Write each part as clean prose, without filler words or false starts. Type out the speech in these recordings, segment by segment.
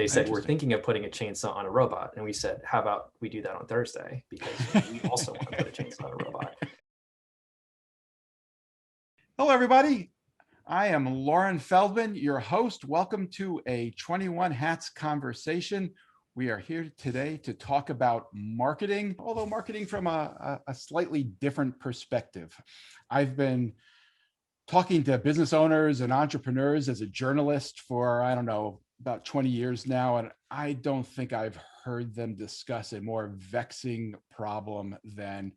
They said, we're thinking of putting a chainsaw on a robot. And we said, how about we do that on Thursday? Because we also want to put a chainsaw on a robot. Hello, everybody. I am Lauren Feldman, your host. Welcome to a 21 Hats conversation. We are here today to talk about marketing, although marketing from a slightly different perspective. I've been talking to business owners and entrepreneurs as a journalist for, I don't know, about 20 years now, and I don't think I've heard them discuss a more vexing problem than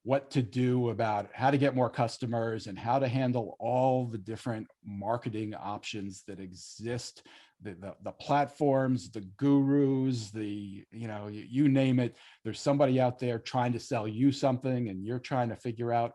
what to do about how to get more customers and how to handle all the different marketing options that exist, the platforms, the gurus, you name it. There's somebody out there trying to sell you something and you're trying to figure out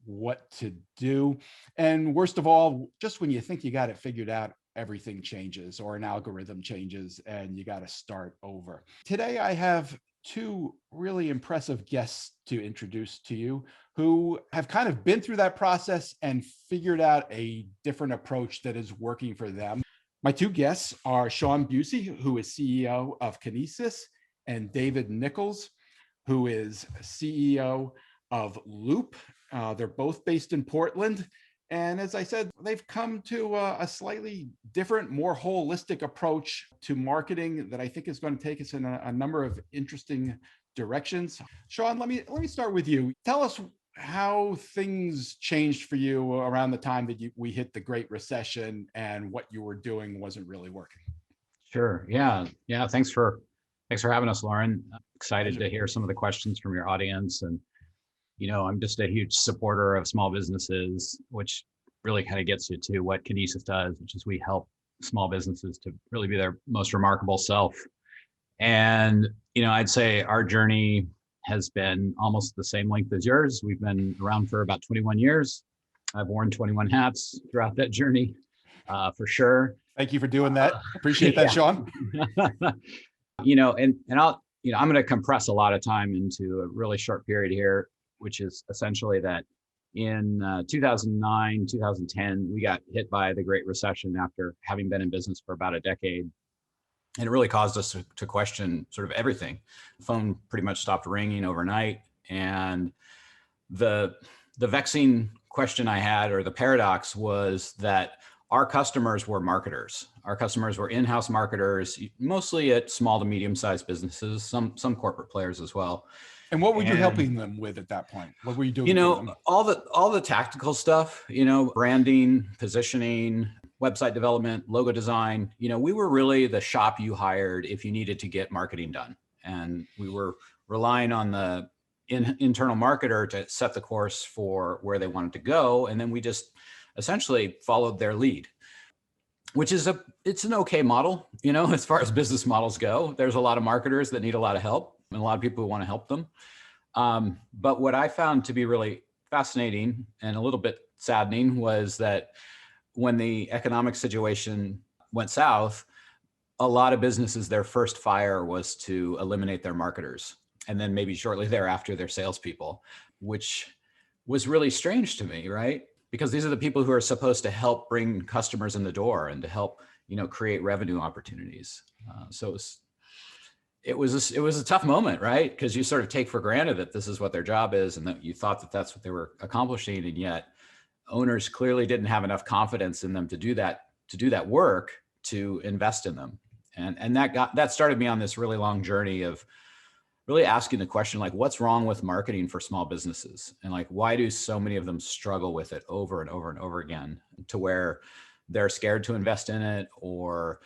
what to do. And worst of all, just when you think you got it figured out, everything changes or an algorithm changes and you got to start over. Today, I have two really impressive guests to introduce to you who have kind of been through that process and figured out a different approach that is working for them. My two guests are Shawn Busse, who is CEO of Kinesis, and David Nichols, who is CEO of Loupe. They're both based in Portland. And as I said, they've come to a slightly different, more holistic approach to marketing that I think is going to take us in a number of interesting directions. Shawn, let me start with you. Tell us how things changed for you around the time that we hit the Great Recession and what you were doing wasn't really working. Sure. Yeah. Thanks for having us, Lauren. I'm excited to hear some of the questions from your audience. And I'm just a huge supporter of small businesses, which really kind of gets you to what Kinesis does, which is we help small businesses to really be their most remarkable self. And, I'd say our journey has been almost the same length as yours. We've been around for about 21 years. I've worn 21 hats throughout that journey, for sure. Thank you for doing that. Appreciate that, Shawn. And I'll, I'm going to compress a lot of time into a really short period here, which is essentially that in 2009, 2010, we got hit by the Great Recession after having been in business for about a decade. And it really caused us to question sort of everything. The phone pretty much stopped ringing overnight. And the vexing question I had, or the paradox, was that our customers were marketers. Our customers were in-house marketers, mostly at small to medium-sized businesses, some corporate players as well. And what were you helping them with at that point? What were you doing? All the tactical stuff, branding, positioning, website development, logo design. We were really the shop you hired if you needed to get marketing done. And we were relying on the internal marketer to set the course for where they wanted to go. And then we just essentially followed their lead, which is it's an okay model, as far as business models go. There's a lot of marketers that need a lot of help and a lot of people who want to help them. But what I found to be really fascinating and a little bit saddening was that when the economic situation went south, a lot of businesses, their first fire was to eliminate their marketers. And then maybe shortly thereafter, their salespeople, which was really strange to me, right? Because these are the people who are supposed to help bring customers in the door and to help, create revenue opportunities. So it was a tough moment, right? Because you sort of take for granted that this is what their job is and that you thought that that's what they were accomplishing. And yet owners clearly didn't have enough confidence in them to do that work, to invest in them. And that started me on this really long journey of really asking the question, like, what's wrong with marketing for small businesses? And like, why do so many of them struggle with it over and over and over again, to where they're scared to invest in it, or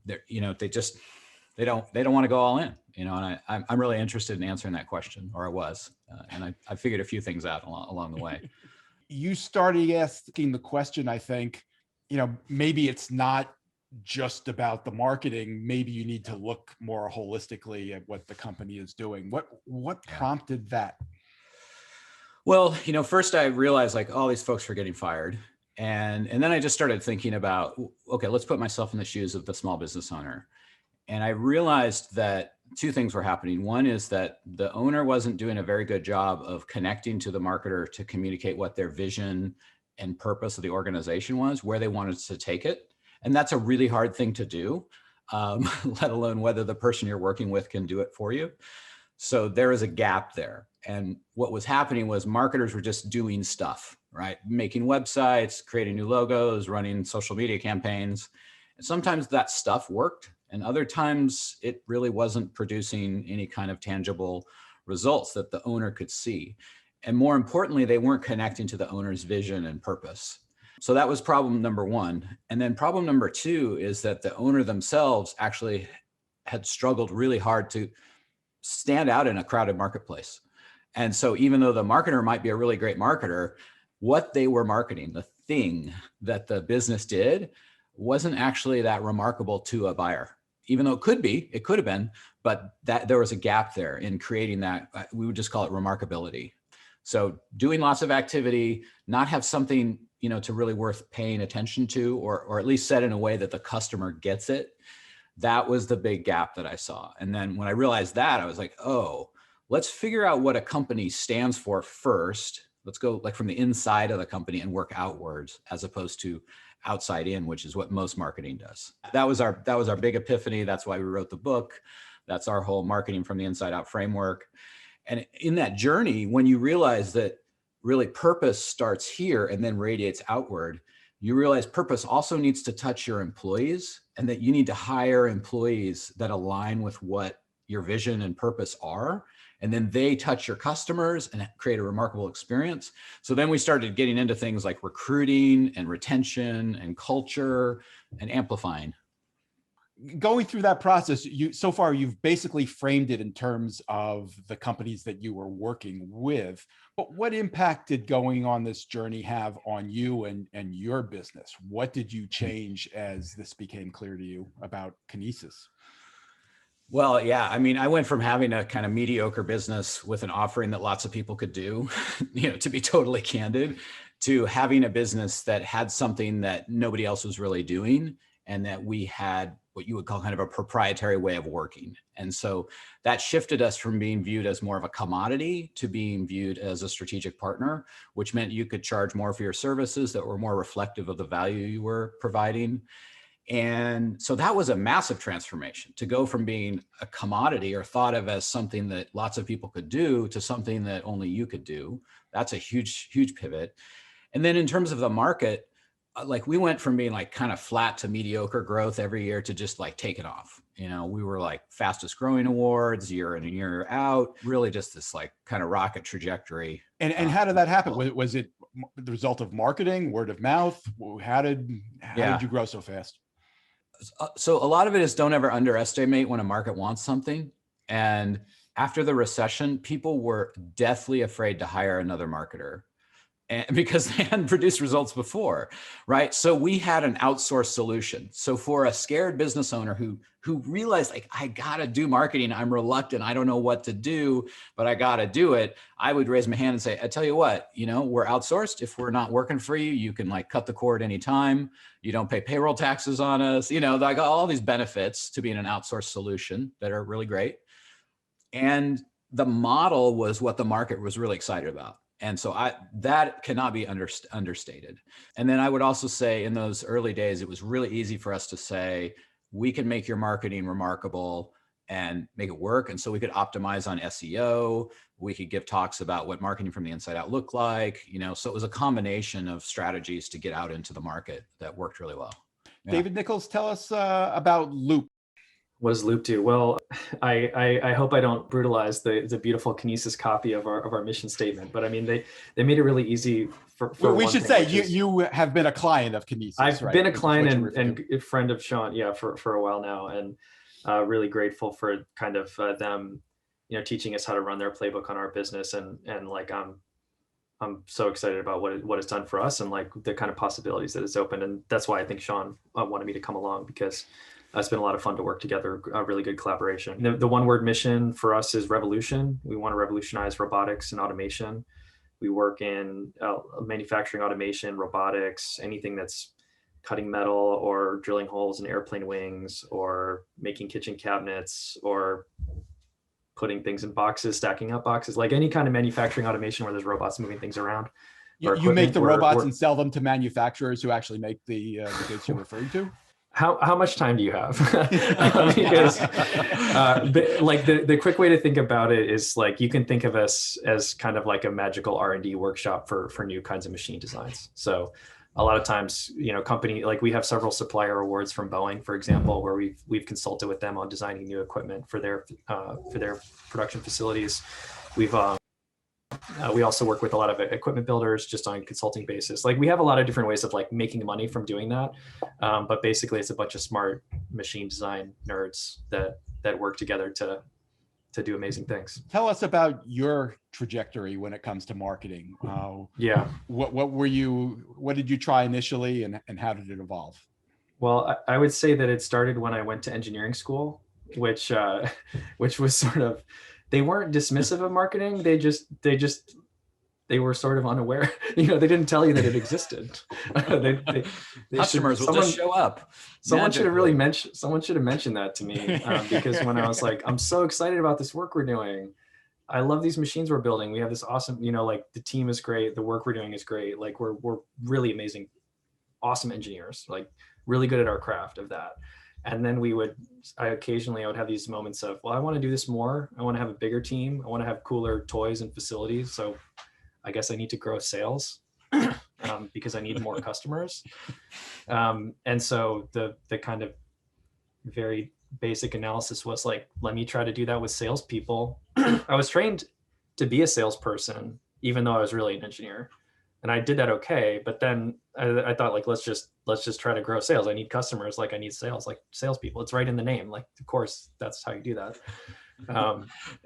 they don't want to go all in, and I'm really interested in answering that question, or I was, and I figured a few things out along the way. You started asking the question, I think, maybe it's not just about the marketing. Maybe you need to look more holistically at what the company is doing. What prompted that? Well, first I realized like all these folks were getting fired. And then I just started thinking about, okay, let's put myself in the shoes of the small business owner. And I realized that two things were happening. One is that the owner wasn't doing a very good job of connecting to the marketer to communicate what their vision and purpose of the organization was, where they wanted to take it. And that's a really hard thing to do. let alone whether the person you're working with can do it for you. So there is a gap there. And what was happening was marketers were just doing stuff, right? Making websites, creating new logos, running social media campaigns. And sometimes that stuff worked, and other times it really wasn't producing any kind of tangible results that the owner could see. And more importantly, they weren't connecting to the owner's vision and purpose. So that was problem number one. And then problem number two is that the owner themselves actually had struggled really hard to stand out in a crowded marketplace. And so even though the marketer might be a really great marketer, what they were marketing, the thing that the business did, wasn't actually that remarkable to a buyer. Even though it could have been, but that there was a gap there in creating that, we would just call it remarkability. So doing lots of activity, not have something, to really worth paying attention to, or at least said in a way that the customer gets it. That was the big gap that I saw. And then when I realized that, I was like, oh, let's figure out what a company stands for first. Let's go like from the inside of the company and work outwards as opposed to outside in, which is what most marketing does. That was our big epiphany. That's why we wrote the book. That's our whole marketing from the inside out framework. And in that journey, when you realize that really purpose starts here and then radiates outward, you realize purpose also needs to touch your employees, and that you need to hire employees that align with what your vision and purpose are. And then they touch your customers and create a remarkable experience. So then we started getting into things like recruiting and retention and culture and amplifying. Going through that process, so far you've basically framed it in terms of the companies that you were working with. But what impact did going on this journey have on you and your business? What did you change as this became clear to you about Kinesis? Well, yeah, I mean, I went from having a kind of mediocre business with an offering that lots of people could do, to be totally candid, to having a business that had something that nobody else was really doing, and that we had what you would call kind of a proprietary way of working. And so that shifted us from being viewed as more of a commodity to being viewed as a strategic partner, which meant you could charge more for your services that were more reflective of the value you were providing. And so that was a massive transformation, to go from being a commodity or thought of as something that lots of people could do to something that only you could do. That's a huge, huge pivot. And then in terms of the market, like we went from being like kind of flat to mediocre growth every year to just like taking off. We were like fastest growing awards year in and year out, really just this like kind of rocket trajectory. And how did that happen? Was it the result of marketing, word of mouth? How did you grow so fast? So a lot of it is don't ever underestimate when a market wants something. And after the recession, people were deathly afraid to hire another marketer, and because they hadn't produced results before, right? So we had an outsourced solution. So for a scared business owner who realized like, I gotta do marketing, I'm reluctant, I don't know what to do, but I gotta do it, I would raise my hand and say, I tell you what, we're outsourced. If we're not working for you, you can like cut the cord anytime. You don't pay payroll taxes on us. I got all these benefits to being an outsourced solution that are really great. And the model was what the market was really excited about. And so that cannot be understated. And then I would also say in those early days, it was really easy for us to say, we can make your marketing remarkable and make it work. And so we could optimize on SEO. We could give talks about what marketing from the inside out looked like, so it was a combination of strategies to get out into the market that worked really well. Yeah. David Nichols, tell us about Loupe. What does Loupe do? Well, I hope I don't brutalize the beautiful Kinesis copy of our mission statement, but I mean, they made it really easy for we should say you have been a client of Kinesis. I've been a client and a friend of Shawn, for a while now, and really grateful for kind of them, teaching us how to run their playbook on our business, and like I'm so excited about what it's done for us and like the kind of possibilities that it's opened, and that's why I think Shawn wanted me to come along, because it's been a lot of fun to work together, a really good collaboration. The one word mission for us is revolution. We want to revolutionize robotics and automation. We work in manufacturing automation, robotics, anything that's cutting metal or drilling holes in airplane wings or making kitchen cabinets or putting things in boxes, stacking up boxes, like any kind of manufacturing automation where there's robots moving things around. You make the robots and sell them to manufacturers who actually make the goods you're referring to? how much time do you have? Because like the quick way to think about it is like, you can think of us as kind of like a magical R&D workshop for new kinds of machine designs. So a lot of times, company, like we have several supplier awards from Boeing, for example, where we've consulted with them on designing new equipment for their production facilities. We also work with a lot of equipment builders just on a consulting basis. Like we have a lot of different ways of like making money from doing that. But basically it's a bunch of smart machine design nerds that work together to do amazing things. Tell us about your trajectory when it comes to marketing. Yeah. What did you try initially and how did it evolve? Well, I would say that it started when I went to engineering school, which was sort of, they weren't dismissive of marketing. They were sort of unaware. They didn't tell you that it existed. Customers will just show up. Someone should have mentioned that to me, because when I was like, I'm so excited about this work we're doing. I love these machines we're building. We have this awesome, like the team is great. The work we're doing is great. Like we're really amazing, awesome engineers, like really good at our craft of that. And then I occasionally would have these moments of, well, I want to do this more. I want to have a bigger team. I want to have cooler toys and facilities. So I guess I need to grow sales because I need more customers. And so the kind of very basic analysis was like, let me try to do that with salespeople. I was trained to be a salesperson, even though I was really an engineer. And I did that okay, but then I thought like, let's just try to grow sales. I need customers, like I need sales, like salespeople. It's right in the name. Like, of course, that's how you do that.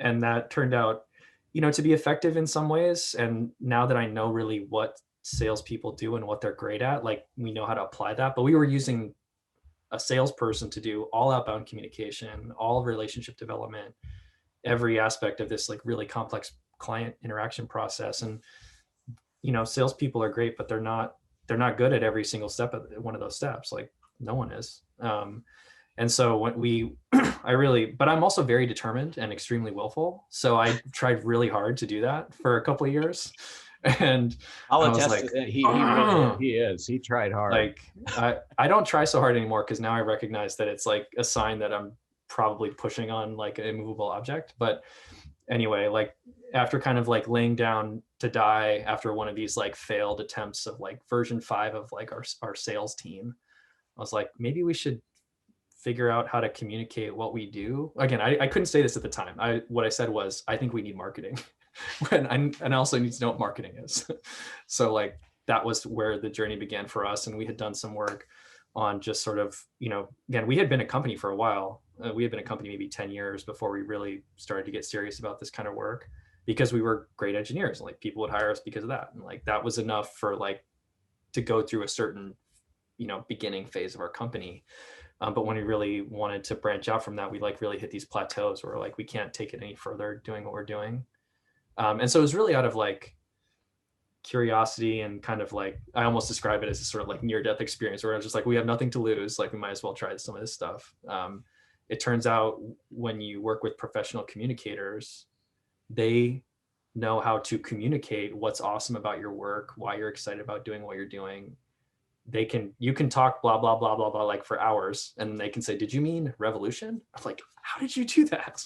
And that turned out, to be effective in some ways. And now that I know really what salespeople do and what they're great at, like we know how to apply that. But we were using a salesperson to do all outbound communication, all relationship development, every aspect of this like really complex client interaction process. And salespeople are great, but they're not good at every single step of one of those steps. Like no one is. And so when but I'm also very determined and extremely willful. So I tried really hard to do that for a couple of years. And I'll attest to that. He is. He tried hard. Like I don't try so hard anymore because now I recognize that it's like a sign that I'm probably pushing on like an immovable object. But anyway, like after kind of like laying down to die after one of these like failed attempts of like version 5 of like our sales team, I was like, maybe we should figure out how to communicate what we do. Again, I couldn't say this at the time. What I said was, I think we need marketing. and I also need to know what marketing is. So like that was where the journey began for us. And we had done some work on just sort of, again, we had been a company for a while. We had been a company maybe 10 years before we really started to get serious about this kind of work, because we were great engineers. Like people would hire us because of that. And like that was enough for like to go through a certain, beginning phase of our company. But when we really wanted to branch out from that, we like really hit these plateaus where like we can't take it any further doing what we're doing. And so it was really out of like curiosity and kind of like, I almost describe it as a sort of like near-death experience where I was just like, we have nothing to lose. Like we might as well try some of this stuff. It turns out when you work with professional communicators, they know how to communicate what's awesome about your work, why you're excited about doing what you're doing. You can talk blah, blah, blah, blah, blah, like for hours. And they can say, did you mean revolution? I'm like, how did you do that?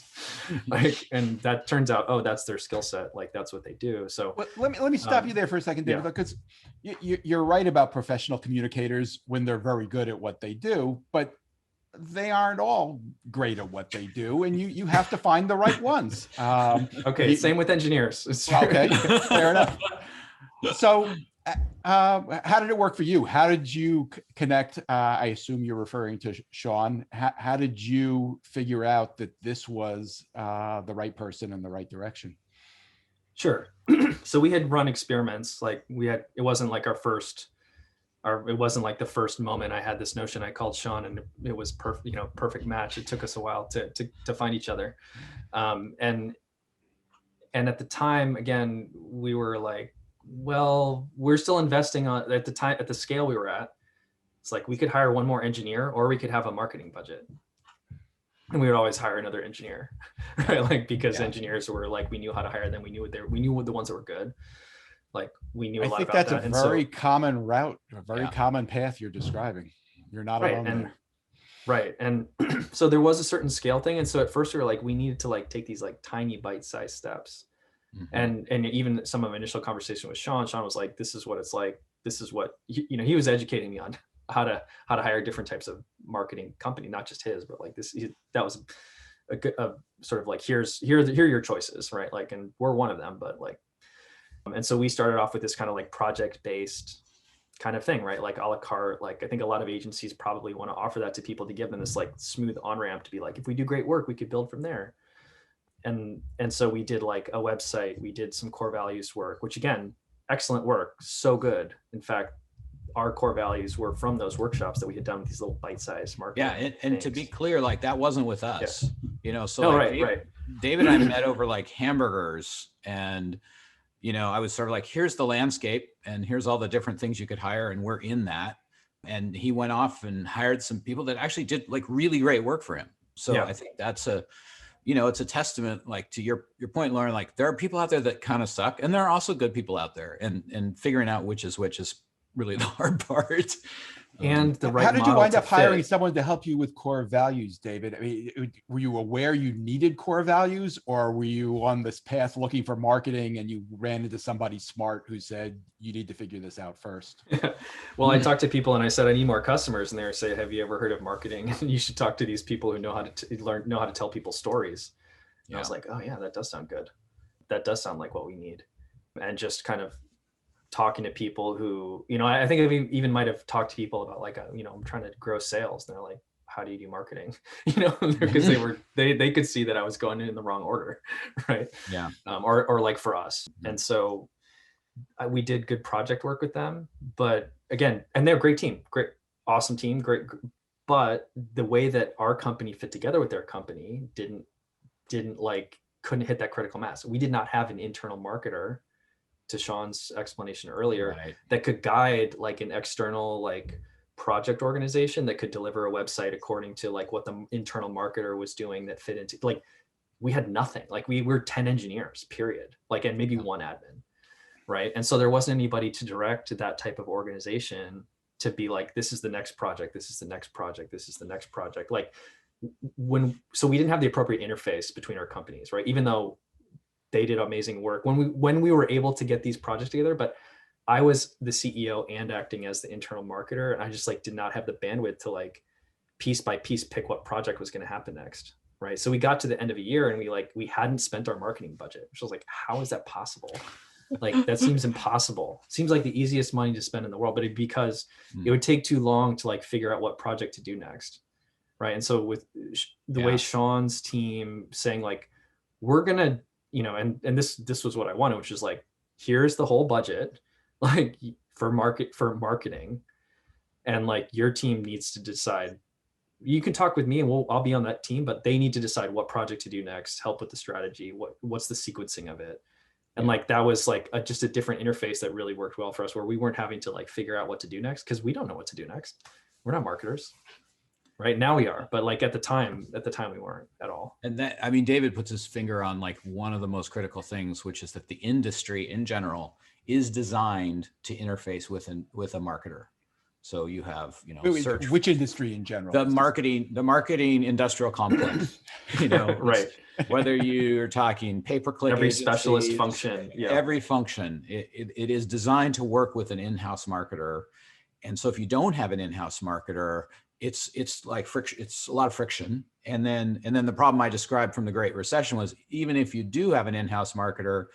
Like, and that turns out, oh, that's their skill set. Like that's what they do. So let me stop you there for a second, David, because you're right about professional communicators when they're very good at what they do, but they aren't all great at what they do. And you have to find the right ones. Okay. Same with engineers. Okay. Fair enough. So, how did it work for you? How did you connect? I assume you're referring to Shawn. How did you figure out that this was the right person in the right direction? Sure. So we had run experiments. Like it wasn't like it wasn't like the first moment I had this notion. I called Shawn and it was perfect match. It took us a while to find each other. And at the time, again, we were like, well, we're still investing at the scale we were at. It's like we could hire one more engineer or we could have a marketing budget. And we would always hire another engineer, right? Like because engineers were like, we knew how to hire them. We knew the ones that were good. Like we knew a lot about that. I think that's a very common route, a very common path you're describing. You're not alone there. Right. And so there was a certain scale thing. And so at first we were like, we needed to like take these like tiny bite-sized steps. Mhm. And even some of my initial conversation with Shawn was like, this is what it's like. This is what, he was educating me on how to hire different types of marketing company, not just his, but like that was a good, sort of like, here are your choices. Right. Like, and we're one of them, but like, and so we started off with this kind of like project-based kind of thing, right? Like a la carte. Like I think a lot of agencies probably want to offer that to people to give them this like smooth on-ramp to be like, if we do great work, we could build from there. And so we did like a website, we did some core values work, which again, excellent work, so good. In fact, our core values were from those workshops that we had done with these little bite-sized marketing. Yeah, and to be clear, like that wasn't with us, So no, like right. David and I met over like hamburgers, and I was sort of like, here's the landscape and here's all the different things you could hire, and we're in that. And he went off and hired some people that actually did like really great work for him. So I think that's it's a testament, like to your point, Lauren, like there are people out there that kind of suck, and there are also good people out there, and figuring out which is really the hard part. And the right How did you model wind to up hiring fit. someone to help you with core values, David? I mean, were you aware you needed core values, or were you on this path looking for marketing and you ran into somebody smart who said, you need to figure this out first? Well, I talked to people and I said, I need more customers. And they say, have you ever heard of marketing? And you should talk to these people who know how to know how to tell people stories. And I was like, oh yeah, that does sound good. That does sound like what we need. And just kind of talking to people who, I think I even might have talked to people about like, I'm trying to grow sales. And they're like, how do you do marketing? Because they could see that I was going in the wrong order. Right. Yeah. Or like for us. And so we did good project work with them, but again, and they're a great team, great, awesome team. Great. But the way that our company fit together with their company couldn't hit that critical mass. We did not have an internal marketer, to Shawn's explanation earlier, that could guide like an external like project organization that could deliver a website according to like what the internal marketer was doing that fit into, like, we had nothing. Like we were 10 engineers, period. Like, and maybe one admin. Right. And so there wasn't anybody to direct that type of organization to be like, this is the next project. This is the next project. This is the next project. Like so we didn't have the appropriate interface between our companies, right? Even though they did amazing work when we were able to get these projects together, but I was the CEO and acting as the internal marketer. And I just like did not have the bandwidth to like piece by piece pick what project was going to happen next. Right. So we got to the end of a year and we hadn't spent our marketing budget, which was like, how is that possible? Like, that seems impossible. Seems like the easiest money to spend in the world, but because it would take too long to like figure out what project to do next. Right. And so with the way Shawn's team saying like, we're going to, and this was what I wanted, which is like, here's the whole budget, like for marketing. And like, your team needs to decide. You can talk with me and I'll be on that team, but they need to decide what project to do next, help with the strategy, what's the sequencing of it. And like, that was like just a different interface that really worked well for us, where we weren't having to like figure out what to do next, because we don't know what to do next. We're not marketers. Right now we are, but like at the time we weren't at all. And that, I mean, David puts his finger on like one of the most critical things, which is that the industry in general is designed to interface with a marketer. So you have, search. Which industry in general? The marketing industrial complex, right. Whether you're talking pay-per-click, every specialist function, every function, it is designed to work with an in-house marketer. And so if you don't have an in-house marketer, it's like friction. It's a lot of friction. And then the problem I described from the Great Recession was, even if you do have an in-house marketer,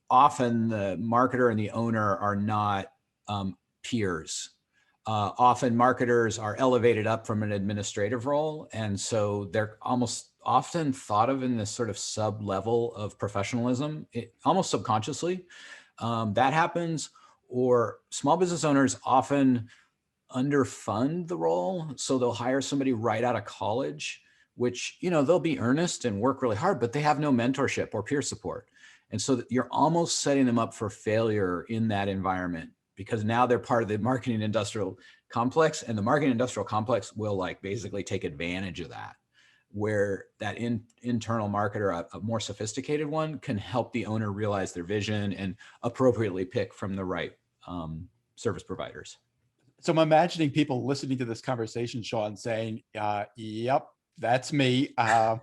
often the marketer and the owner are not peers. Often marketers are elevated up from an administrative role. And so they're almost often thought of in this sort of sub level of professionalism, almost subconsciously. That happens. Or small business owners often underfund the role. So they'll hire somebody right out of college, which, they'll be earnest and work really hard, but they have no mentorship or peer support. And so you're almost setting them up for failure in that environment, because now they're part of the marketing industrial complex, and the marketing industrial complex will like basically take advantage of that, where that internal marketer, a more sophisticated one, can help the owner realize their vision and appropriately pick from the right service providers. So I'm imagining people listening to this conversation, Shawn, saying, yep, that's me. I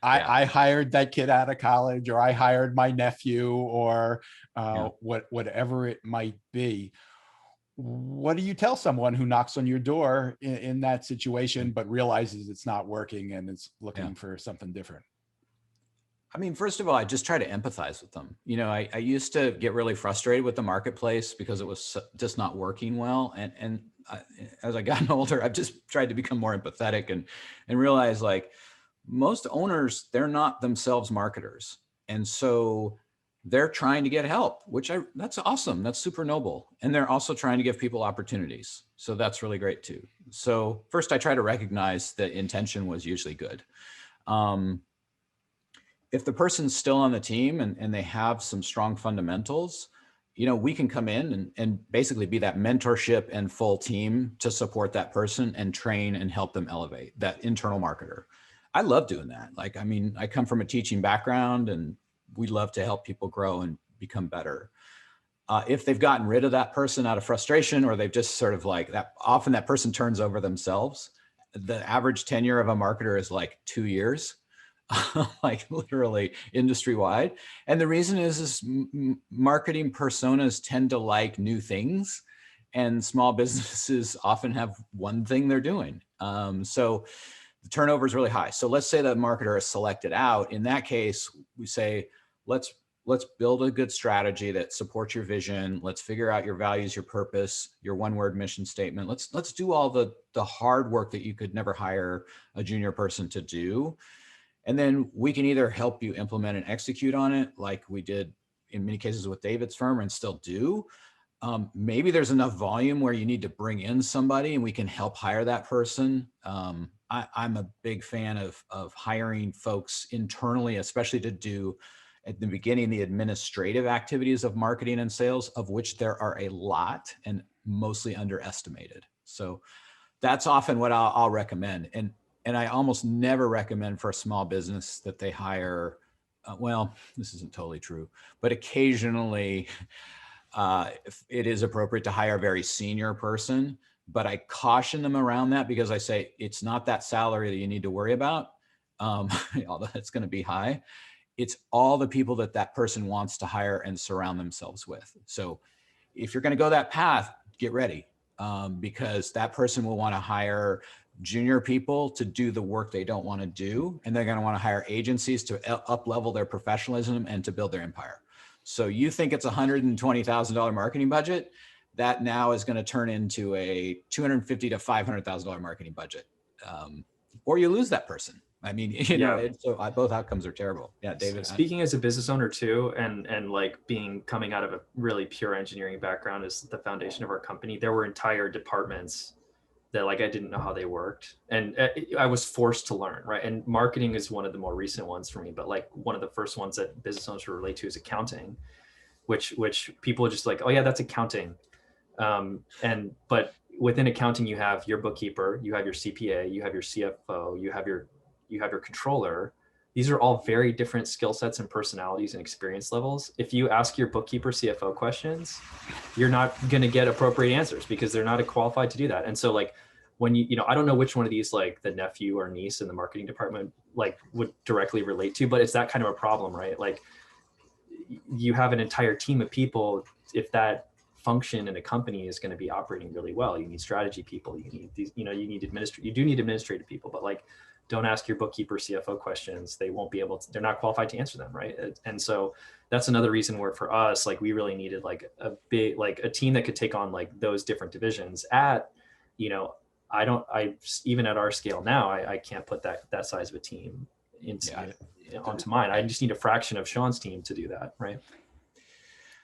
hired that kid out of college, or I hired my nephew, or whatever it might be. What do you tell someone who knocks on your door in that situation, but realizes it's not working and is looking for something different? I mean, first of all, I just try to empathize with them. You know, I used to get really frustrated with the marketplace because it was just not working well. And as I gotten older, I've just tried to become more empathetic and realize, like, most owners, they're not themselves marketers. And so they're trying to get help, that's awesome. That's super noble. And they're also trying to give people opportunities. So that's really great too. So first, I try to recognize that intention was usually good. If the person's still on the team and they have some strong fundamentals, you know, we can come in and basically be that mentorship and full team to support that person and train and help them elevate, that internal marketer. I love doing that. Like, I mean, I come from a teaching background and we love to help people grow and become better. If they've gotten rid of that person out of frustration, or they've just sort of like that, often that person turns over themselves. The average tenure of a marketer is like 2 years. Like literally industry wide. And the reason is marketing personas tend to like new things, and small businesses often have one thing they're doing. So the turnover is really high. So let's say the marketer is selected out. In that case, we say, let's build a good strategy that supports your vision. Let's figure out your values, your purpose, your one-word mission statement. Let's do all the hard work that you could never hire a junior person to do. And then we can either help you implement and execute on it, like we did in many cases with David's firm and still do. Maybe there's enough volume where you need to bring in somebody and we can help hire that person. I'm a big fan of hiring folks internally, especially to do at the beginning, the administrative activities of marketing and sales, of which there are a lot and mostly underestimated. So that's often what I'll recommend. And I almost never recommend for a small business that they hire, well, this isn't totally true, but occasionally it is appropriate to hire a very senior person, but I caution them around that because I say, it's not that salary that you need to worry about, although it's going to be high. It's all the people that person wants to hire and surround themselves with. So if you're going to go that path, get ready, because that person will want to hire junior people to do the work they don't want to do. And they're going to want to hire agencies to up level their professionalism and to build their empire. So you think it's $120,000 marketing budget, that now is going to turn into a $250,000 to $500,000 marketing budget. Or you lose that person. I mean, you know, so both outcomes are terrible. Yeah, David. Speaking as a business owner too, and like coming out of a really pure engineering background is the foundation of our company. There were entire departments that like I didn't know how they worked, and I was forced to learn, right? And marketing is one of the more recent ones for me, but like one of the first ones that business owners relate to is accounting, which people are just like, oh yeah, that's accounting. But within accounting, you have your bookkeeper, you have your CPA, you have your CFO, you have your controller. These are all very different skill sets and personalities and experience levels. If you ask your bookkeeper CFO questions, you're not going to get appropriate answers because they're not qualified to do that. And so like when you know, I don't know which one of these, like the nephew or niece in the marketing department, like would directly relate to, but it's that kind of a problem, right? Like you have an entire team of people. If that function in a company is going to be operating really well, you need strategy people, you need these, you know, you do need administrative people, but like, don't ask your bookkeeper CFO questions. They won't be able to, they're not qualified to answer them. Right. And so that's another reason where for us, like we really needed like a big, like a team that could take on like those different divisions at, you know, even at our scale now, I can't put that size of a team onto mine. I just need a fraction of Shawn's team to do that. Right.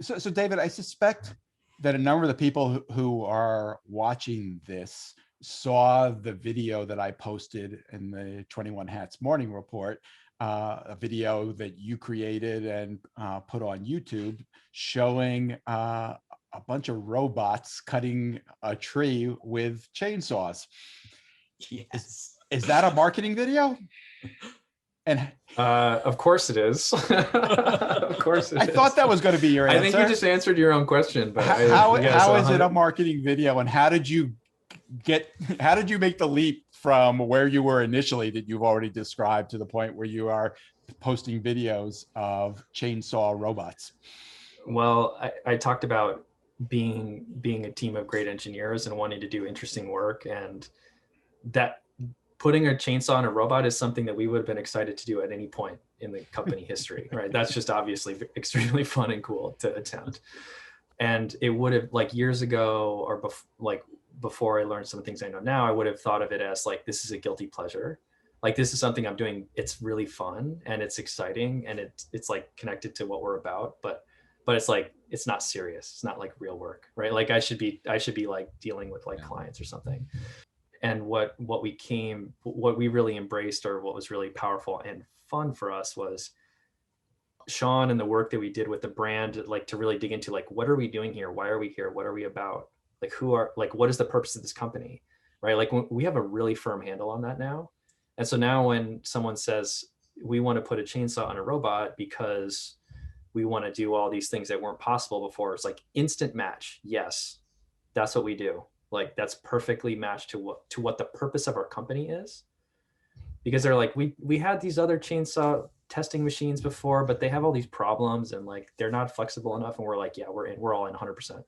So David, I suspect that a number of the people who are watching this saw the video that I posted in the 21 Hats Morning Report, a video that you created and put on YouTube showing a bunch of robots cutting a tree with chainsaws. Yes. Is that a marketing video? And Of course it is. Of course it I is. thought that was going to be your answer. I think you just answered your own question. But how so is it a marketing video, and how did you make the leap from where you were initially that you've already described to the point where you are posting videos of chainsaw robots? Well, I talked about being a team of great engineers and wanting to do interesting work, and that putting a chainsaw on a robot is something that we would have been excited to do at any point in the company history, right? That's just obviously extremely fun and cool to attempt. And it would have, like, years ago, or before I learned some of the things I know now, I would have thought of it as like, this is a guilty pleasure. Like, this is something I'm doing. It's really fun and it's exciting and it's like connected to what we're about, but it's like, it's not serious. It's not like real work, right? Like I should be like dealing with like clients or something. And what we really embraced, or what was really powerful and fun for us, was Shawn and the work that we did with the brand, like to really dig into like, what are we doing here? Why are we here? What are we about? Like, what is the purpose of this company? Right? Like, we have a really firm handle on that now. And so now when someone says we want to put a chainsaw on a robot because we want to do all these things that weren't possible before, it's like instant match. Yes, that's what we do. Like, that's perfectly matched to what the purpose of our company is. Because they're like, we had these other chainsaw testing machines before, but they have all these problems and like they're not flexible enough. And we're like, yeah, we're all in 100%.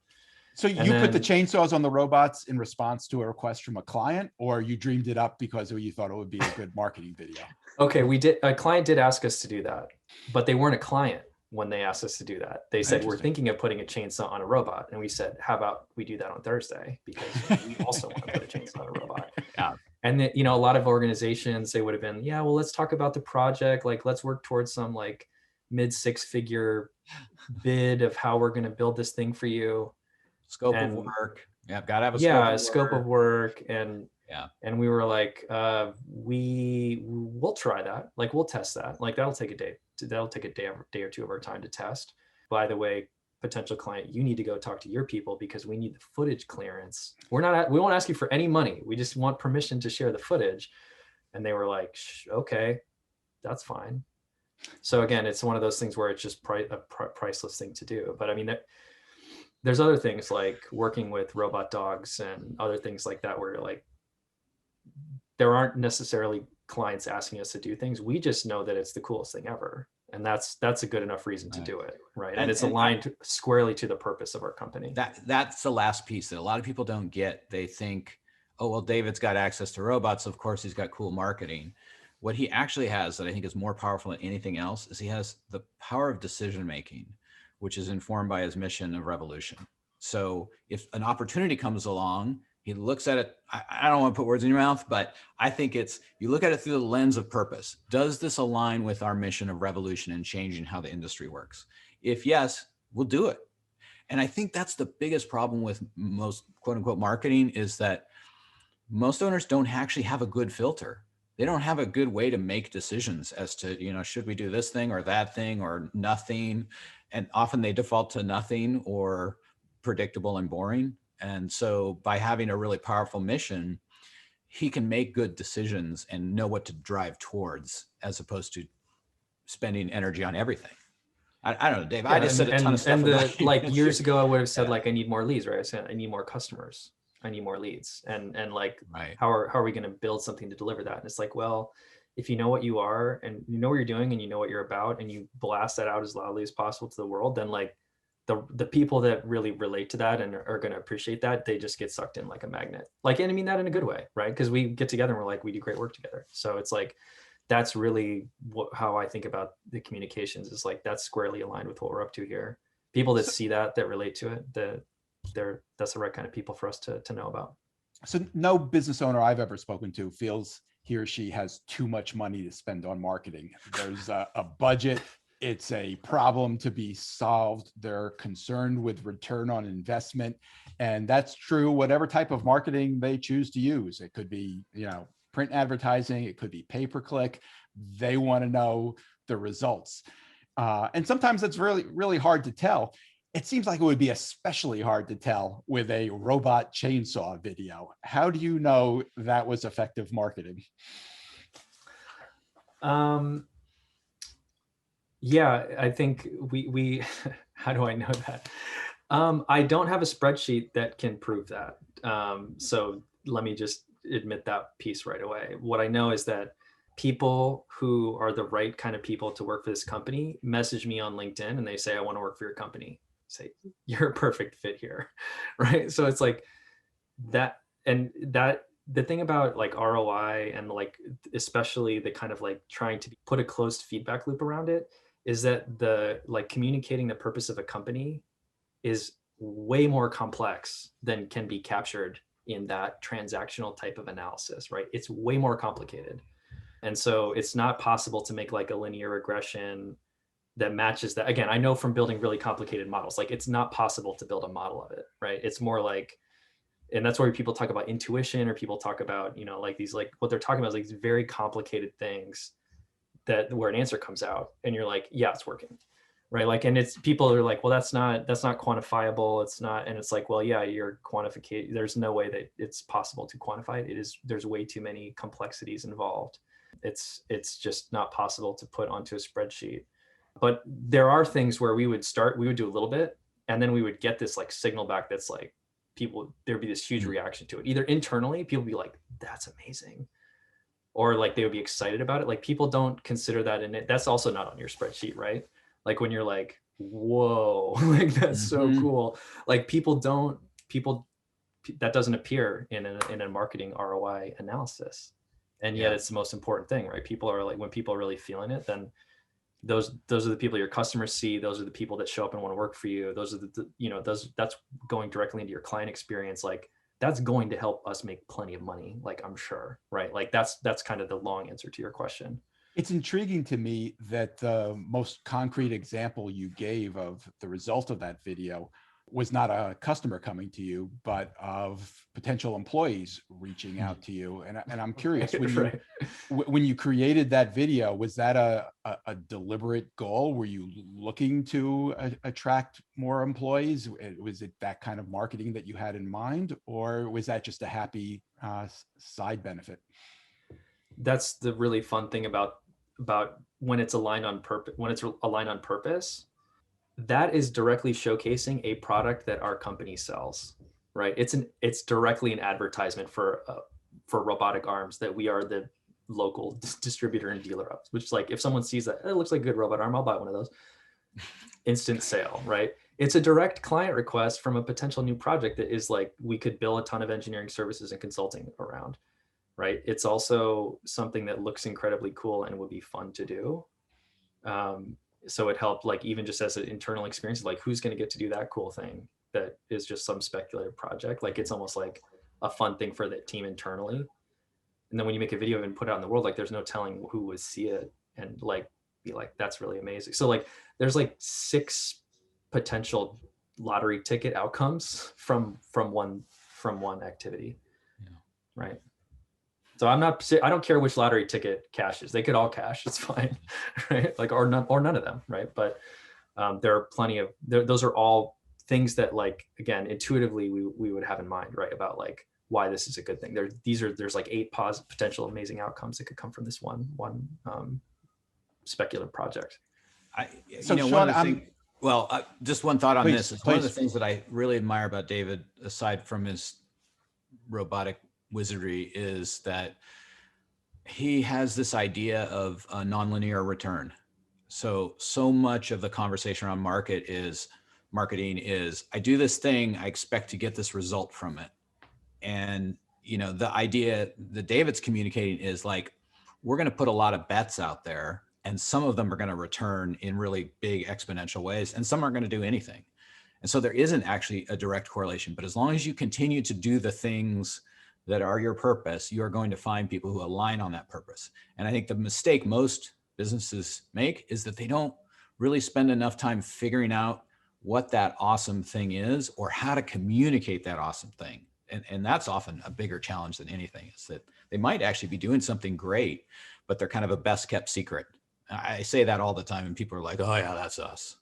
So you put the chainsaws on the robots in response to a request from a client, or you dreamed it up because you thought it would be a good marketing video? Okay, a client did ask us to do that, but they weren't a client when they asked us to do that. They said, we're thinking of putting a chainsaw on a robot. And we said, how about we do that on Thursday? Because we also want to put a chainsaw on a robot. Yeah. And then, a lot of organizations, they would have been, yeah, well, let's talk about the project. Like, let's work towards some like mid 6-figure bid of how we're going to build this thing for you. Scope of work. Yeah, gotta have a scope of work. And yeah. And we were like, we'll try that. Like, we'll test that. Like, that'll take a day. That'll take a day or two of our time to test. By the way, potential client, you need to go talk to your people because we need the footage clearance. We won't ask you for any money. We just want permission to share the footage. And they were like, okay, that's fine. So again, it's one of those things where it's just a priceless thing to do. But I mean, there's other things like working with robot dogs and other things like that, where like, there aren't necessarily clients asking us to do things. We just know that it's the coolest thing ever. And that's a good enough reason to do it. Right. And it's aligned squarely to the purpose of our company. That's the last piece that a lot of people don't get. They think, oh, well, David's got access to robots. Of course, he's got cool marketing. What he actually has that I think is more powerful than anything else is he has the power of decision-making, which is informed by his mission of revolution. So if an opportunity comes along, he looks at it. I don't want to put words in your mouth, but I think you look at it through the lens of purpose. Does this align with our mission of revolution and changing how the industry works? If yes, we'll do it. And I think that's the biggest problem with most quote unquote marketing, is that most owners don't actually have a good filter. They don't have a good way to make decisions as to, should we do this thing or that thing or nothing? And often they default to nothing or predictable and boring. And so by having a really powerful mission, he can make good decisions and know what to drive towards, as opposed to spending energy on everything. I don't know, Dave, I just said a ton of stuff. And like years ago, I would have said like, I need more leads, right? I said, I need more customers. I need more leads. And like, right. How are we going to build something to deliver that? And it's like, well, if you know what you are and you know what you're doing and you know what you're about and you blast that out as loudly as possible to the world, then like the people that really relate to that and are going to appreciate that, they just get sucked in like a magnet. Like, and I mean that in a good way, right? Because we get together and we're like, we do great work together. So it's like, that's really how I think about the communications, is like, that's squarely aligned with what we're up to here. People that see that relate to it, that's the right kind of people for us to know about. So no business owner I've ever spoken to feels he or she has too much money to spend on marketing. There's a budget. It's a problem to be solved. They're concerned with return on investment. And that's true, whatever type of marketing they choose to use. It could be, print advertising. It could be pay-per-click. They want to know the results. And sometimes it's really, really hard to tell. It seems like it would be especially hard to tell with a robot chainsaw video. How do you know that was effective marketing? Yeah, I think we how do I know that? I don't have a spreadsheet that can prove that. So let me just admit that piece right away. What I know is that people who are the right kind of people to work for this company message me on LinkedIn and they say, I want to work for your company. Say, you're a perfect fit here. Right. So it's like that, and that the thing about like ROI and like especially the kind of like trying to put a closed feedback loop around it is that the like communicating the purpose of a company is way more complex than can be captured in that transactional type of analysis, right? It's way more complicated. And so it's not possible to make like a linear regression that matches that. Again, I know from building really complicated models, like it's not possible to build a model of it, right? It's more like, and that's where people talk about intuition, or people talk about, you know, like these, like what they're talking about is like these very complicated things that where an answer comes out and you're like, yeah, it's working. Right. Like, and it's people are like, well, that's not quantifiable. It's not. And it's like, well, yeah, you're quantification. There's no way that it's possible to quantify it. It is, there's way too many complexities involved. It's just not possible to put onto a spreadsheet. But there are things where we would do a little bit, and then we would get this like signal back that's like people, there'd be this huge reaction to it. Either internally, people would be like, that's amazing, or like they would be excited about it. Like people don't consider that in it. That's also not on your spreadsheet, right? Like when you're like, whoa, like that's so cool. Like people that doesn't appear in a marketing ROI analysis. And yet it's the most important thing, right? People are like, when people are really feeling it, then those are the people your customers see. Those are the people that show up and want to work for you. Those are the you know, that's going directly into your client experience. Like that's going to help us make plenty of money, like I'm sure, right? Like that's kind of the long answer to your question. It's intriguing to me that the most concrete example you gave of the result of that video was not a customer coming to you, but of potential employees reaching out to you. And I'm curious, when you when you created that video, was that a deliberate goal? Were you looking to attract more employees? Was it that kind of marketing that you had in mind, or was that just a happy side benefit? That's the really fun thing about when it's aligned on purpose, that is directly showcasing a product that our company sells, right? It's directly an advertisement for robotic arms that we are the local distributor and dealer of, which is like, if someone sees that, it looks like a good robot arm, I'll buy one of those. Instant sale, right? It's a direct client request from a potential new project that is like, we could bill a ton of engineering services and consulting around, right? It's also something that looks incredibly cool and would be fun to do. So it helped, like, even just as an internal experience, like who's going to get to do that cool thing that is just some speculative project. Like it's almost like a fun thing for the team internally. And then when you make a video and put it out in the world, like there's no telling who would see it and like be like, that's really amazing. So like there's like 6 potential lottery ticket outcomes from one activity. Yeah. Right. So I don't care which lottery ticket cashes. They could all cash. It's fine, right? Like, or none of them, right? But there are plenty of those are all things that, like, again, intuitively we would have in mind, right? About like why this is a good thing. There's like 8 potential amazing outcomes that could come from this one speculative project. So Shawn, just one thought on this. It's one of the please. things that I really admire about David, aside from his robotic wizardry, is that he has this idea of a nonlinear return. So much of the conversation around marketing is, I do this thing, I expect to get this result from it. And, you know, the idea that David's communicating is like, we're going to put a lot of bets out there, and some of them are going to return in really big exponential ways, and some aren't going to do anything. And so there isn't actually a direct correlation, but as long as you continue to do the things that are your purpose, you are going to find people who align on that purpose. And I think the mistake most businesses make is that they don't really spend enough time figuring out what that awesome thing is or how to communicate that awesome thing. And that's often a bigger challenge than anything, is that they might actually be doing something great, but they're kind of a best kept secret. I say that all the time, and people are like, oh yeah, that's us.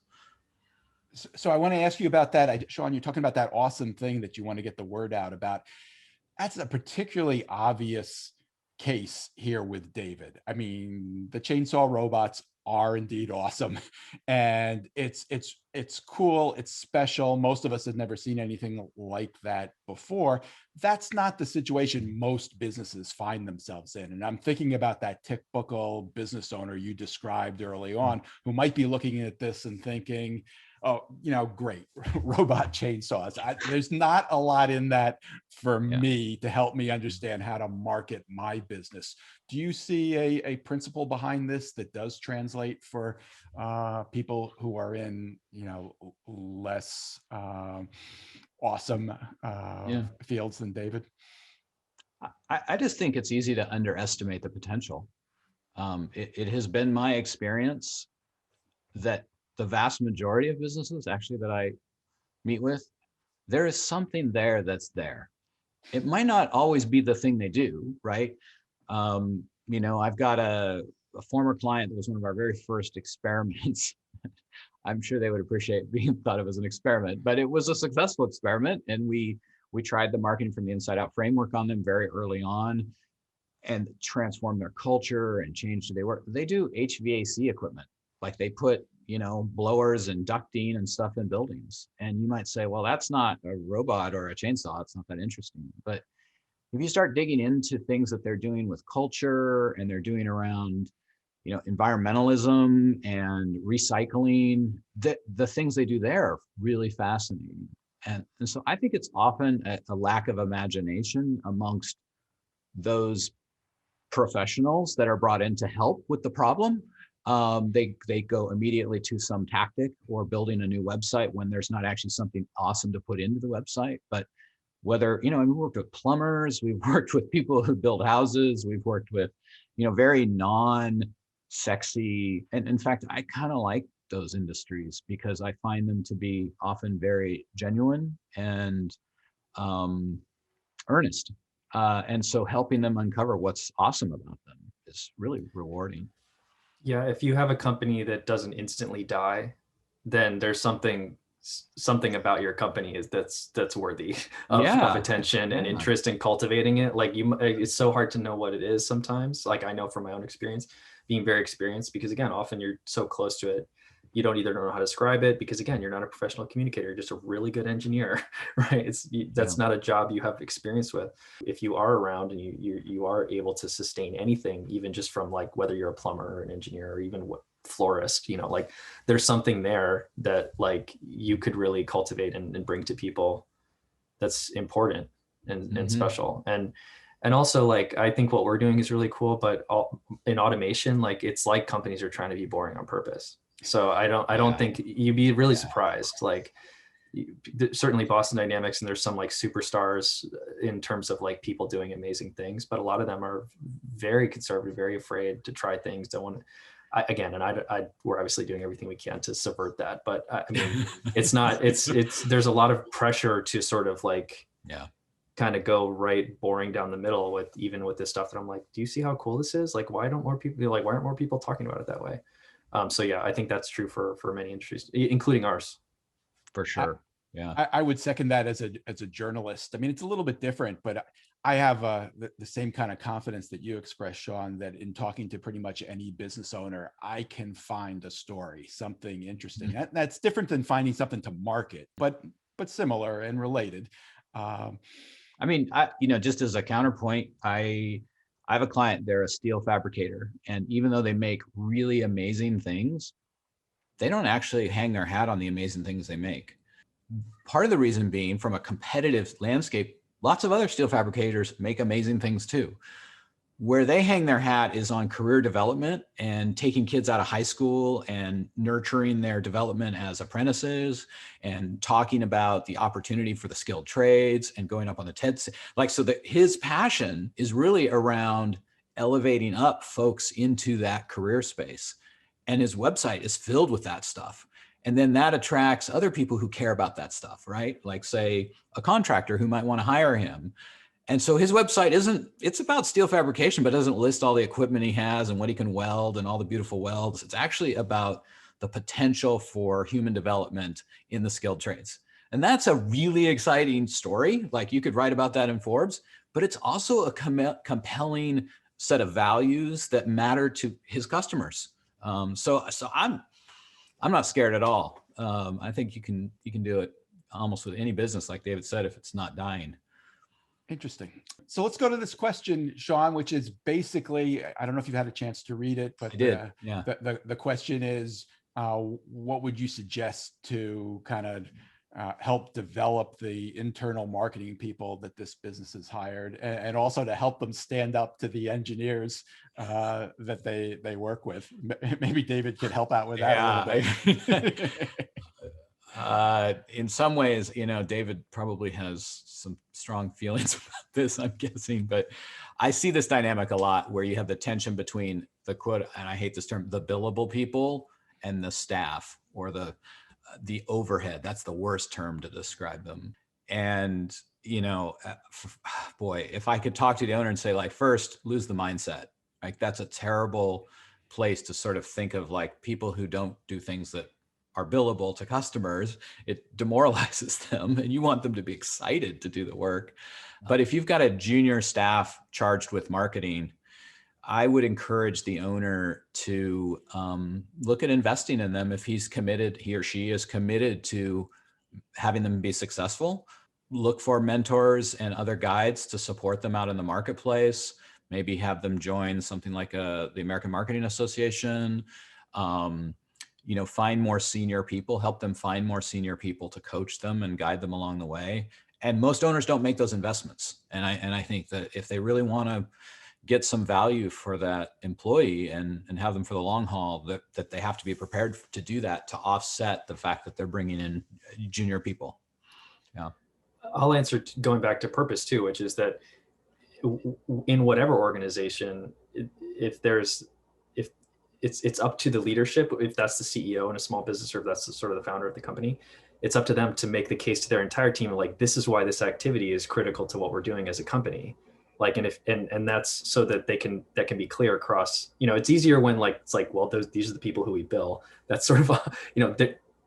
So I want to ask you about that. Shawn, you're talking about that awesome thing that you want to get the word out about. That's a particularly obvious case here with David. I mean, the chainsaw robots are indeed awesome. And it's cool. It's special. Most of us have never seen anything like that before. That's not the situation most businesses find themselves in. And I'm thinking about that typical business owner you described early on, who might be looking at this and thinking, oh, great, robot chainsaws. There's not a lot in that for me to help me understand how to market my business. Do you see a principle behind this that does translate for people who are in, less awesome fields than David? I just think it's easy to underestimate the potential. It has been my experience that the vast majority of businesses actually that I meet with, there is something there that's there. It might not always be the thing they do, right? I've got a former client that was one of our very first experiments. I'm sure they would appreciate being thought of as an experiment, but it was a successful experiment. And we tried the marketing from the inside out framework on them very early on and transformed their culture and changed who they were. They do HVAC equipment. Like they put, blowers and ducting and stuff in buildings. And you might say, well, that's not a robot or a chainsaw. It's not that interesting. But if you start digging into things that they're doing with culture and they're doing around, environmentalism and recycling, the things they do there are really fascinating. And so I think it's often a lack of imagination amongst those professionals that are brought in to help with the problem. They go immediately to some tactic or building a new website when there's not actually something awesome to put into the website. But whether, we've worked with plumbers, we've worked with people who build houses, we've worked with, very non-sexy. And in fact, I kind of like those industries because I find them to be often very genuine and earnest. And so helping them uncover what's awesome about them is really rewarding. Yeah, if you have a company that doesn't instantly die, then there's something about your company that's worthy of attention and interest in cultivating it. Like it's so hard to know what it is sometimes. Like I know from my own experience, being very experienced, because again, often you're so close to it, you don't either know how to describe it because again, you're not a professional communicator, you're just a really good engineer, right? That's not a job you have experience with. If you are around and you are able to sustain anything, even just from like whether you're a plumber or an engineer or even what florist, like there's something there that like you could really cultivate and bring to people that's important and special. And also like, I think what we're doing is really cool, but in automation, like it's like companies are trying to be boring on purpose. So I don't think you'd be really surprised. Like certainly Boston Dynamics, and there's some like superstars in terms of like people doing amazing things, but a lot of them are very conservative, very afraid to try things. Don't want to, we're obviously doing everything we can to subvert that, but I mean, it's not, there's a lot of pressure to sort of like, kind of go right boring down the middle with this stuff that I'm like, do you see how cool this is? Like, why aren't more people talking about it that way? So yeah, I think that's true for many industries, including ours. For sure. Yeah. I would second that as a journalist. I mean, it's a little bit different, but I have the same kind of confidence that you expressed, Shawn, that in talking to pretty much any business owner, I can find a story, something interesting. That's different than finding something to market, but similar and related. I mean, just as a counterpoint, I have a client, they're a steel fabricator. And even though they make really amazing things, they don't actually hang their hat on the amazing things they make. Part of the reason being, from a competitive landscape, lots of other steel fabricators make amazing things too. Where they hang their hat is on career development and taking kids out of high school and nurturing their development as apprentices and talking about the opportunity for the skilled trades and going up on the TED. Like, so that his passion is really around elevating up folks into that career space. And his website is filled with that stuff. And then that attracts other people who care about that stuff, right? Like say a contractor who might want to hire him. And so his website it's about steel fabrication, but doesn't list all the equipment he has and what he can weld and all the beautiful welds. It's actually about the potential for human development in the skilled trades. And that's a really exciting story. Like you could write about that in Forbes, but it's also a compelling set of values that matter to his customers. So I'm not scared at all. I think you can do it almost with any business, like David said, if it's not dying. Interesting. So let's go to this question, Shawn, which is basically, I don't know if you've had a chance to read it, but I did. Yeah. The question is, what would you suggest to kind of help develop the internal marketing people that this business has hired, and also to help them stand up to the engineers that they work with? Maybe David could help out with that a little bit. In some ways, David probably has some strong feelings about this, I'm guessing, but I see this dynamic a lot where you have the tension between the quote, and I hate this term, the billable people and the staff, or the overhead. That's the worst term to describe them. And, boy, if I could talk to the owner and say, like, first, lose the mindset. Like, that's a terrible place to sort of think of, like, people who don't do things that are billable to customers. It demoralizes them, and you want them to be excited to do the work. But if you've got a junior staff charged with marketing, I would encourage the owner to look at investing in them if he or she is committed to having them be successful. Look for mentors and other guides to support them out in the marketplace. Maybe have them join something like the American Marketing Association. Find more senior people, help them find more senior people to coach them and guide them along the way. And most owners don't make those investments. And I think that if they really want to get some value for that employee and have them for the long haul, that they have to be prepared to do that, to offset the fact that they're bringing in junior people. Yeah. I'll answer going back to purpose too, which is that in whatever organization, if it's up to the leadership, if that's the CEO in a small business, or if that's sort of the founder of the company, it's up to them to make the case to their entire team, like, this is why this activity is critical to what we're doing as a company. Like, and that's so that that can be clear across, it's easier when, like, it's like, well, these are the people who we bill. That's sort of,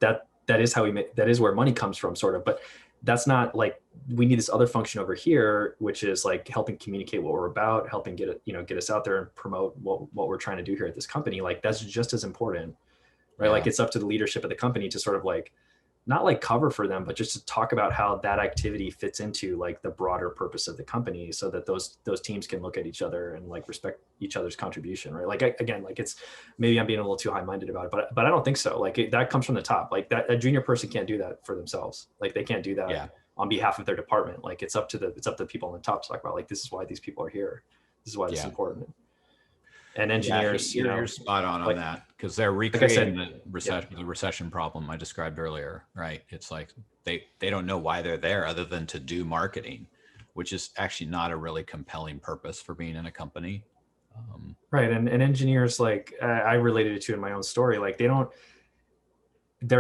that is how that is where money comes from, sort of. But that's not, like, we need this other function over here, which is like helping communicate what we're about, helping get us out there and promote what we're trying to do here at this company. Like, that's just as important, right? Yeah. Like, it's up to the leadership of the company to sort of, like, not like cover for them, but just to talk about how that activity fits into, like, the broader purpose of the company, so that those teams can look at each other and, like, respect each other's contribution, right? Like, again, like, it's, maybe I'm being a little too high-minded about it, but I don't think so. Like, that comes from the top. Like, that a junior person can't do that for themselves. Like, they can't do that on behalf of their department. Like, it's up to the people on the top to talk about, like, this is why these people are here. This is why this is important. And engineers, you're spot on that, because they're recreating the recession problem I described earlier, right? It's like they don't know why they're there other than to do marketing, which is actually not a really compelling purpose for being in a company. Right, and engineers, like, I related it to in my own story, like, they're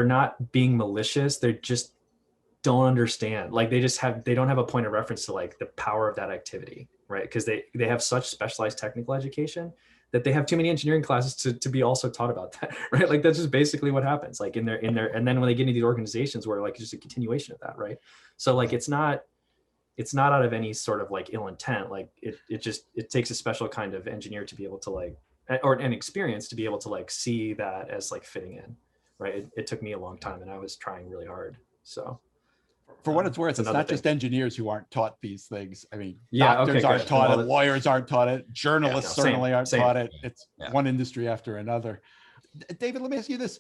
not being malicious, they just don't understand. Like, they don't have a point of reference to, like, the power of that activity, right? Because they have such specialized technical education that they have too many engineering classes to be also taught about that, right? Like, that's just basically what happens, like, in their, and then when they get into these organizations where, like, it's just a continuation of that, right? So, like, it's not out of any sort of, like, ill intent. Like, it takes a special kind of engineer to be able to, like, or an experience to be able to, like, see that as, like, fitting in, right? It took me a long time, and I was trying really hard. So, for what it's worth, it's not just engineers who aren't taught these things. I mean, yeah, doctors aren't taught it, lawyers aren't taught it, journalists certainly aren't taught it. It's one industry after another. David, let me ask you this.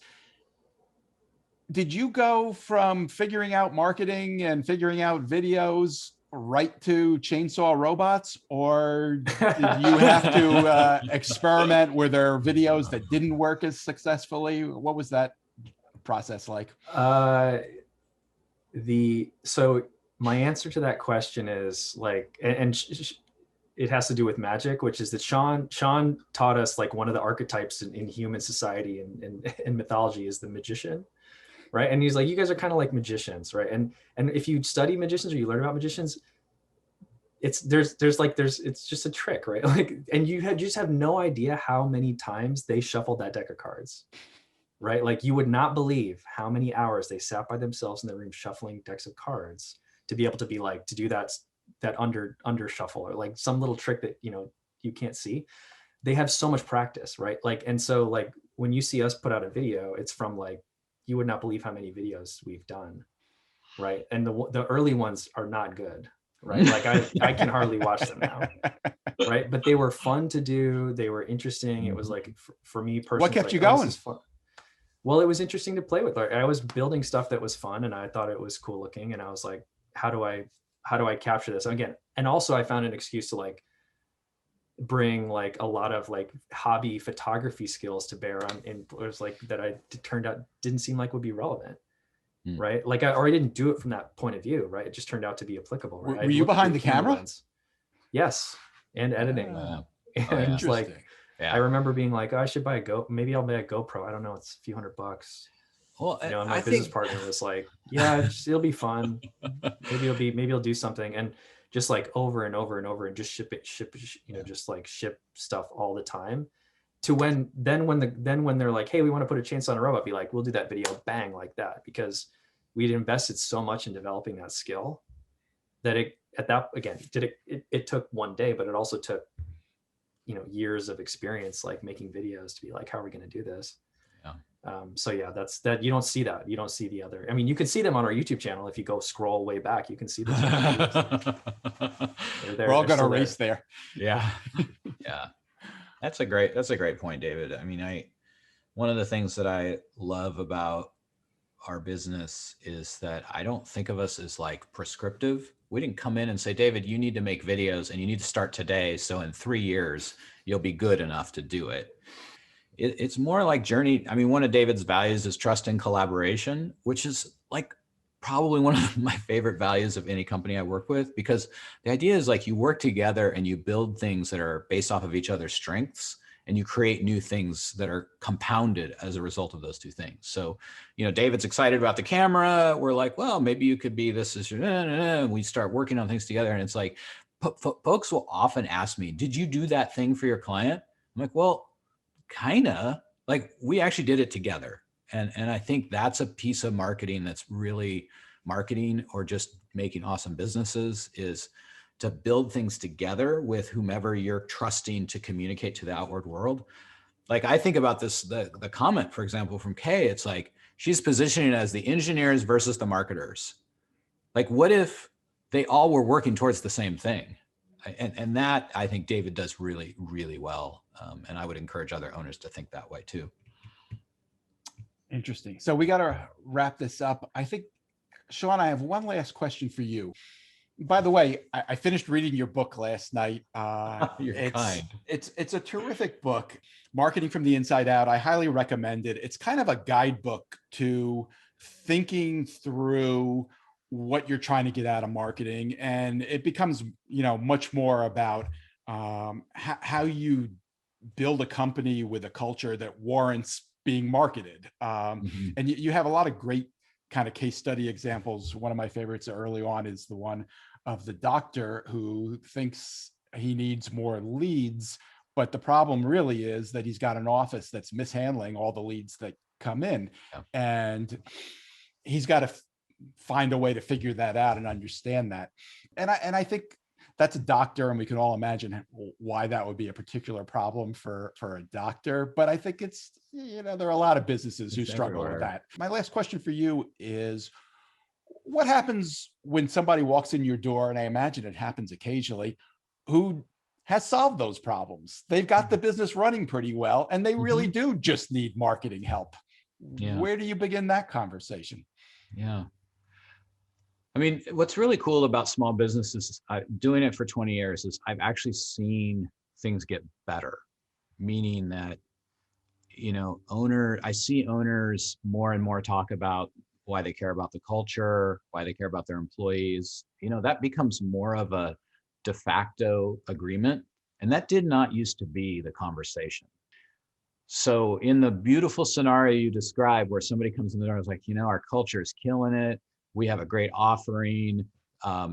Did you go from figuring out marketing and figuring out videos right to chainsaw robots, or did you have to experiment? Were there videos that didn't work as successfully? What was that process like? So my answer to that question is, like, and it has to do with magic, which is that Shawn taught us, like, one of the archetypes in human society and in mythology is the magician, right? And he's like, you guys are kind of like magicians, right? And if you study magicians or you learn about magicians, it's just a trick, right? Like, and you just have no idea how many times they shuffled that deck of cards. Right? Like, you would not believe how many hours they sat by themselves in their room shuffling decks of cards to be able to be, like, to do that under shuffle, or, like, some little trick that, you can't see. They have so much practice, right? Like, and so, like, when you see us put out a video, it's from like, you would not believe how many videos we've done. Right. And the early ones are not good. Right. Like I can hardly watch them now. Right. But they were fun to do. They were interesting. It was like, for me personally, What kept like, you going? This is fun. Well, it was interesting to play with. Like, I was building stuff that was fun and I thought it was cool looking. And I was like, how do I capture this? And again, and also I found an excuse to like bring like a lot of like hobby photography skills to bear on in was like that turned out didn't seem like would be relevant. Right. Like I didn't do it from that point of view. Right. It just turned out to be applicable. Right? Were you behind the camera? Lens. Yes. And editing. Wow. And it's like, yeah. I remember being like, oh, I should buy maybe I'll buy a GoPro. I don't know. It's a few $100. Well, you know, and my business partner was like, yeah, it'll be fun. Maybe you'll do something. And just like over and over and over and just ship, you know, just like ship stuff all the time to when they're like, hey, we want to put a chainsaw on a robot, be like, we'll do that video, bang, like that, because we'd invested so much in developing that skill that it took one day, but it also took, you know, years of experience, like making videos to be like, how are we going to do this? So yeah, that you don't see that. You don't see the other. I mean, you can see them on our YouTube channel. If you go scroll way back, you can see the We're all going to race there. Yeah. Yeah. That's a great point, David. I mean, one of the things that I love about our business is that I don't think of us as like prescriptive. We didn't come in and say, David, you need to make videos and you need to start today. So in 3 years, you'll be good enough to do it. It's more like journey. I mean, one of David's values is trust and collaboration, which is like probably one of my favorite values of any company I work with, because the idea is like you work together and you build things that are based off of each other's strengths, and you create new things that are compounded as a result of those two things. So, you know, David's excited about the camera. We're like, well, maybe you could be this is your, and we start working on things together. And it's like, folks will often ask me, did you do that thing for your client? I'm like, well, kind of, like we actually did it together. And I think that's a piece of marketing that's really marketing, or just making awesome businesses, is to build things together with whomever you're trusting to communicate to the outward world. Like I think about this, the comment, for example, from Kay, it's like, she's positioning it as the engineers versus the marketers. Like, what if they all were working towards the same thing? And that I think David does really, really well. And I would encourage other owners to think that way too. Interesting. So we got to wrap this up. I think, Shawn, I have one last question for you. By the way, I finished reading your book last night. You're kind. It's a terrific book, Marketing from the Inside Out. I highly recommend it. It's kind of a guidebook to thinking through what you're trying to get out of marketing, and it becomes, you know, much more about how you build a company with a culture that warrants being marketed. And you have a lot of great kind of case study examples. One of my favorites early on is the one of the doctor who thinks he needs more leads, but the problem really is that he's got an office that's mishandling all the leads that come in. And he's got to find a way to figure that out and understand that. And I think that's a doctor, and we can all imagine why that would be a particular problem for a doctor. But I think it's, you know, there are a lot of businesses who struggle with that. My last question for you is, what happens when somebody walks in your door, and I imagine it happens occasionally, who has solved those problems? They've got the business running pretty well, and they really do just need marketing help. Where do you begin that conversation? Yeah. I mean, what's really cool about small businesses, doing it for 20 years, is I've actually seen things get better, meaning that, you know, I see owners more and more talk about why they care about the culture, why they care about their employees. You know, that becomes more of a de facto agreement. And that did not used to be the conversation. So in the beautiful scenario you described, where somebody comes in the door and is like, you know, our culture is killing it. We have a great offering.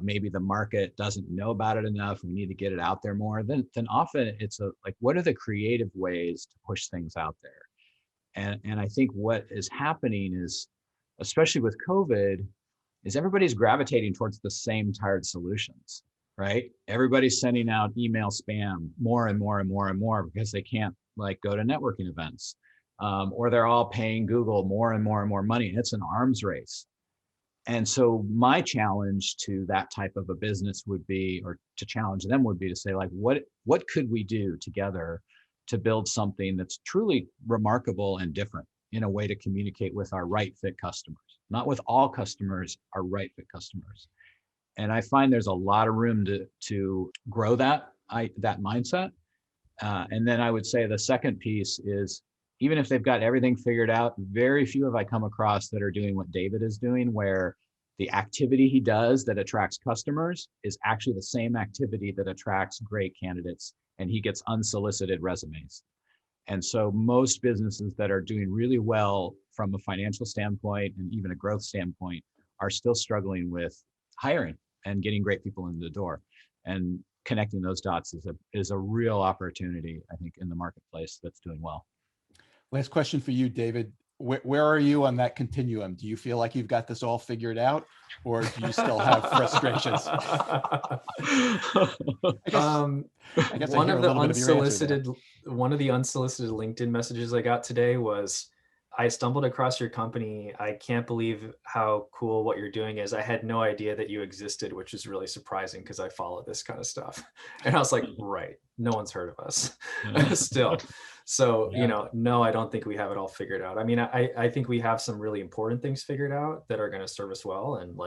Maybe the market doesn't know about it enough. We need to get it out there more. Then often it's like, what are the creative ways to push things out there? And I think what is happening is, especially with COVID, is everybody's gravitating towards the same tired solutions, right? Everybody's sending out email spam more and more and more and more because they can't like go to networking events. or they're all paying Google more and more and more money. And it's an arms race. And so my challenge to that type of a business would be, or to challenge them would be to say, like, what could we do together to build something that's truly remarkable and different in a way to communicate with our right fit customers, not with all customers, our right fit customers. And I find there's a lot of room to grow that mindset. And then I would say the second piece is, even if they've got everything figured out, very few have I come across that are doing what David is doing, where the activity he does that attracts customers is actually the same activity that attracts great candidates, and he gets unsolicited resumes. And so most businesses that are doing really well from a financial standpoint and even a growth standpoint are still struggling with hiring and getting great people in the door. And connecting those dots is a real opportunity, I think, in the marketplace that's doing well. Last question for you, David. Where are you on that continuum? Do you feel like you've got this all figured out, or do you still have frustrations? I guess one of the unsolicited LinkedIn messages I got today was, I stumbled across your company. I can't believe how cool what you're doing is. I had no idea that you existed, which is really surprising because I follow this kind of stuff. And I was like, right, no one's heard of us still. So, no, I don't think we have it all figured out. I mean, I think we have some really important things figured out that are going to serve us well. And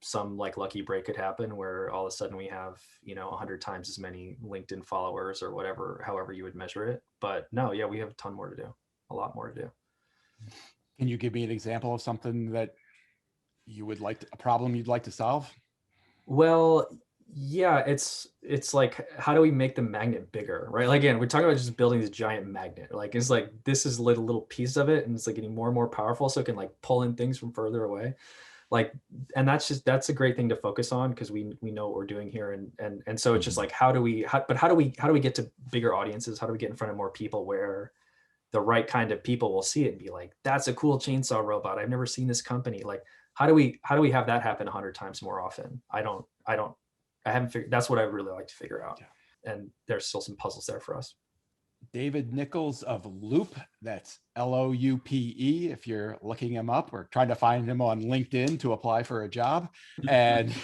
some like lucky break could happen where all of a sudden we have, 100 times as many LinkedIn followers or whatever, however you would measure it. But no, yeah, we have a lot more to do. Can you give me an example of something that you would a problem you'd like to solve? Well, yeah, it's like, how do we make the magnet bigger, right? Like, again, we're talking about just building this giant magnet. Like, it's like, this is a little piece of it, and it's like getting more and more powerful, so it can like pull in things from further away. Like, and that's a great thing to focus on, because we know what we're doing here. And so it's just like, how do we get to bigger audiences? How do we get in front of more people where the right kind of people will see it and be like, that's a cool chainsaw robot. I've never seen this company. Like, how do we have that happen 100 times more often? I haven't figured, that's what I really like to figure out. Yeah. And there's still some puzzles there for us. David Nichols of Loupe, that's Loupe, if you're looking him up or trying to find him on LinkedIn to apply for a job. And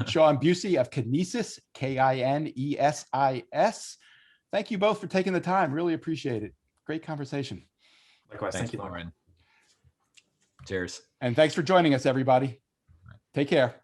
Shawn Busse of Kinesis, Kinesis. Thank you both for taking the time. Really appreciate it. Great conversation. Likewise. Thank you, Lauren. Cheers. And thanks for joining us, everybody. Take care.